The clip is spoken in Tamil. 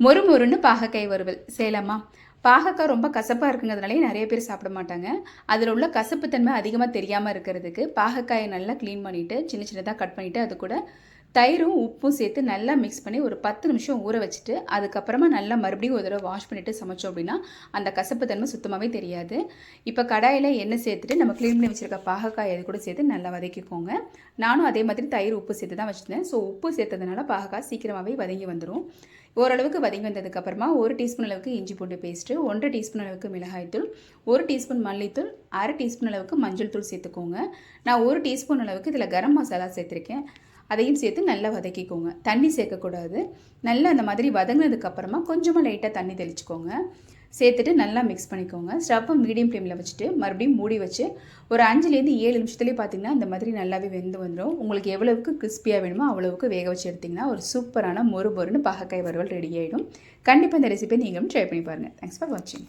மொறு மொறுன்னு பாகக்காய் வறுவல் செய்யலாமா? பாகக்காய் ரொம்ப கசப்பாக இருக்குங்கிறதுனாலே நிறைய பேர் சாப்பிட மாட்டாங்க. அதில் உள்ள கசப்புத்தன்மை அதிகமாக தெரியாமல் இருக்கிறதுக்கு பாகக்காயை நல்லா க்ளீன் பண்ணிவிட்டு சின்ன சின்னதாக கட் பண்ணிவிட்டு அது கூட தயிரும் உப்பும் சேர்த்து நல்லா மிக்ஸ் பண்ணி ஒரு 10 நிமிஷம் ஊற வச்சுட்டு அதுக்கப்புறமா நல்லா மறுபடியும் ஒரு தடவை வாஷ் பண்ணிவிட்டு சமைச்சோம் அப்படின்னா அந்த கசப்பு தன்மை சுத்தமாகவே தெரியாது. இப்போ கடாயில் எண்ணெய் சேர்த்துட்டு நம்ம க்ளீன் பண்ணி வச்சுருக்க பாகக்காய் அது கூட சேர்த்து நல்லா வதக்கிக்கோங்க. நானும் அதே மாதிரி தயிர் உப்பு சேர்த்து தான் வச்சுருந்தேன். ஸோ உப்பு சேர்த்ததுனால பாகக்காய் சீக்கிரமாகவே வதங்கி வந்துடும். ஓரளவுக்கு வதங்கி வந்ததுக்கப்புறமா 1 டீஸ்பூன் அளவுக்கு இஞ்சி பூண்டு பேஸ்ட்டு, 1 டீஸ்பூன் அளவுக்கு மிளகாய்த்தூள், 1 டீஸ்பூன் மல்லித்தூள், 1/2 டீஸ்பூன் அளவுக்கு மஞ்சள் தூள் சேர்த்துக்கோங்க. நான் 1 டீஸ்பூன் அளவுக்கு இதில் கரம் மசாலா சேர்த்துருக்கேன். அதையும் சேர்த்து நல்லா வதக்கிக்கோங்க. தண்ணி சேர்க்கக்கூடாது. நல்லா அந்த மாதிரி வதங்கினதுக்கப்புறமா கொஞ்சமாக லைட்டாக தண்ணி தெளிச்சுக்கோங்க. சேர்த்துட்டு நல்லா மிக்ஸ் பண்ணிக்கோங்க. ஸ்டவ்வை மீடியம் ஃப்ளேமில் வச்சுட்டு மறுபடியும் மூடி வச்சு ஒரு 5லேருந்து 7 நிமிஷத்துலேயே பார்த்திங்கன்னா இந்த மாதிரி நல்லாவே வெந்து வந்துடும். உங்களுக்கு எவ்வளவுக்கு கிறிஸ்பியாக வேணுமோ அவ்வளவுக்கு வேக வச்சு எடுத்திங்கன்னா ஒரு சூப்பரான மொறு மொறுன்னு பாகக்காய் வறுவல் ரெடி ஆகிடும். கண்டிப்பாக இந்த ரெசிபியை நீங்களும் ட்ரை பண்ணி பாருங்கள். தேங்க்ஸ் ஃபார் வாட்சிங்.